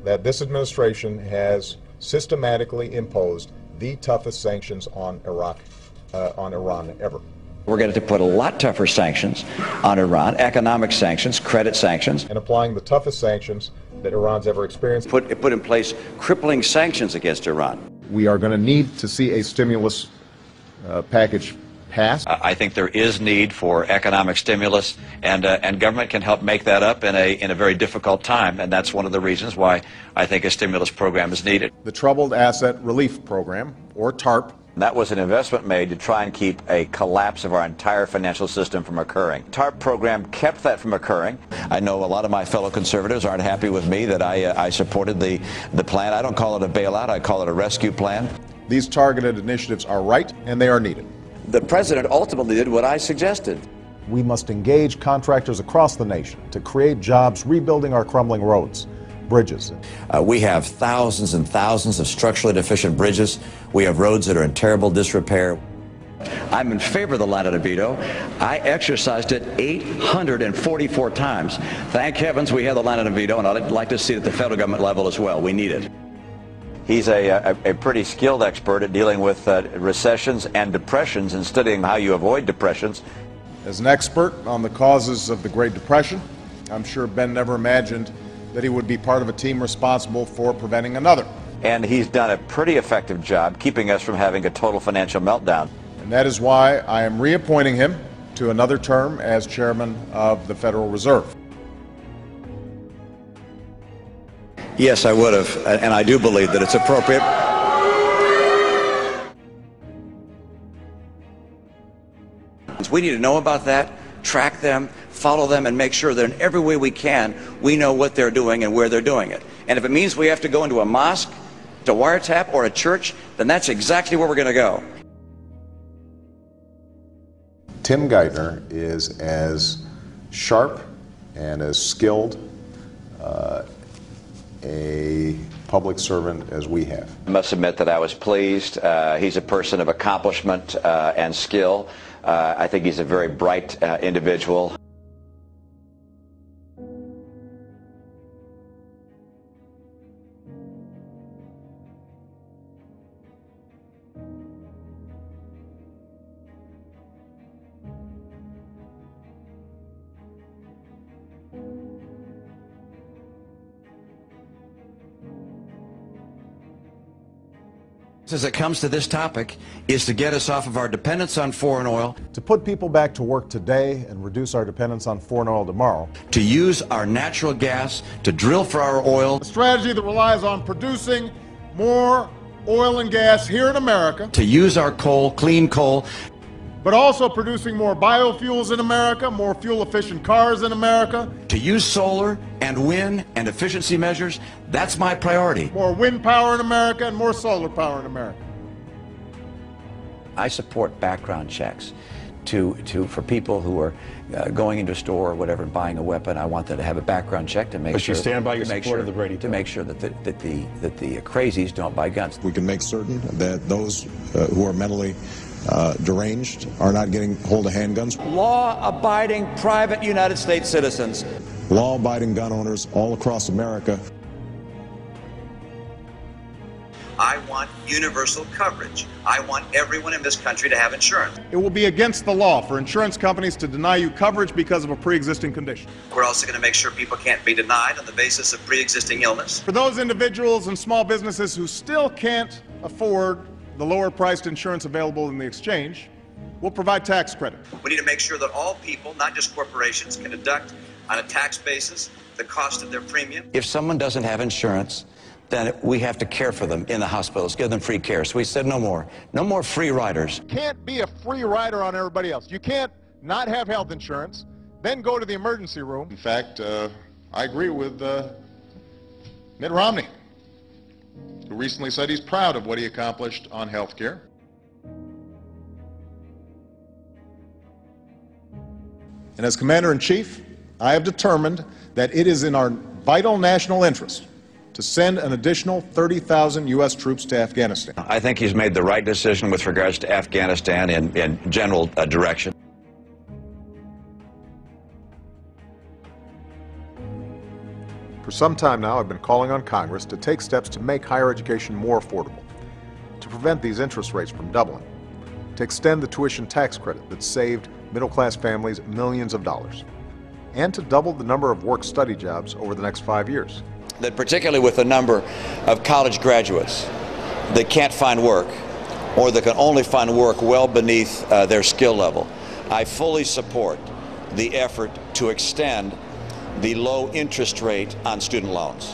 that this administration has systematically imposed the toughest sanctions on Iran ever. We're going to put a lot tougher sanctions on Iran, economic sanctions, credit sanctions. And applying the toughest sanctions that Iran's ever experienced. Put in place crippling sanctions against Iran. We are going to need to see a stimulus package passed. I think there is need for economic stimulus, and government can help make that up in a very difficult time, and that's one of the reasons why I think a stimulus program is needed. The Troubled Asset Relief Program, or TARP. That was an investment made to try and keep a collapse of our entire financial system from occurring. TARP program kept that from occurring. I know a lot of my fellow conservatives aren't happy with me that I supported the plan. I don't call it a bailout, I call it a rescue plan. These targeted initiatives are right, and they are needed. The president ultimately did what I suggested. We must engage contractors across the nation to create jobs rebuilding our crumbling roads, bridges. We have thousands and thousands of structurally deficient bridges. We have roads that are in terrible disrepair. I'm in favor of the line of veto. I exercised it 844 times. Thank heavens we have the line of veto, and I'd like to see it at the federal government level as well. We need it. He's a pretty skilled expert at dealing with recessions and depressions and studying how you avoid depressions. As an expert on the causes of the Great Depression, I'm sure Ben never imagined that he would be part of a team responsible for preventing another. And he's done a pretty effective job keeping us from having a total financial meltdown. And that is why I am reappointing him to another term as chairman of the Federal Reserve. Yes, I would have, and I do believe that it's appropriate. We need to know about that, track them, follow them, and make sure that in every way we can, we know what they're doing and where they're doing it. And if it means we have to go into a mosque, to wiretap, or a church, then that's exactly where we're going to go. Tim Geithner is as sharp and as skilled a public servant as we have. I must admit that I was pleased. He's a person of accomplishment and skill. I think he's a very bright individual. As it comes to this topic, is to get us off of our dependence on foreign oil, to put people back to work today and reduce our dependence on foreign oil tomorrow, to use our natural gas to drill for our oil, a strategy that relies on producing more oil and gas here in America, to use our coal, clean coal, but also producing more biofuels in America, more fuel-efficient cars in America, to use solar and wind and efficiency measures. That's my priority. More wind power in America and more solar power in America. I support background checks for people who are going into a store or whatever and buying a weapon. I want them to have a background check to make but sure. But you stand by your support of the Brady to make sure that the crazies don't buy guns. We can make certain that those who are mentally deranged are not getting hold of handguns. Law-abiding private United States citizens. Law-abiding gun owners all across America. I want universal coverage. I want everyone in this country to have insurance. It will be against the law for insurance companies to deny you coverage because of a pre-existing condition. We're also going to make sure people can't be denied on the basis of pre-existing illness. For those individuals and small businesses who still can't afford the lower-priced insurance available in the exchange, we'll provide tax credit. We need to make sure that all people, not just corporations, can deduct on a tax basis the cost of their premium. If someone doesn't have insurance, then we have to care for them in the hospitals, give them free care. So we said no more. No more free riders. You can't be a free rider on everybody else. You can't not have health insurance, then go to the emergency room. In fact, I agree with Mitt Romney, who recently said he's proud of what he accomplished on health care. And as Commander-in-Chief, I have determined that it is in our vital national interest to send an additional 30,000 U.S. troops to Afghanistan. I think he's made the right decision with regards to Afghanistan in general direction. For some time now, I've been calling on Congress to take steps to make higher education more affordable, to prevent these interest rates from doubling, to extend the tuition tax credit that saved middle-class families millions of dollars, and to double the number of work-study jobs over the next 5 years. That particularly with the number of college graduates that can't find work, or that can only find work well beneath their skill level, I fully support the effort to extend the low interest rate on student loans.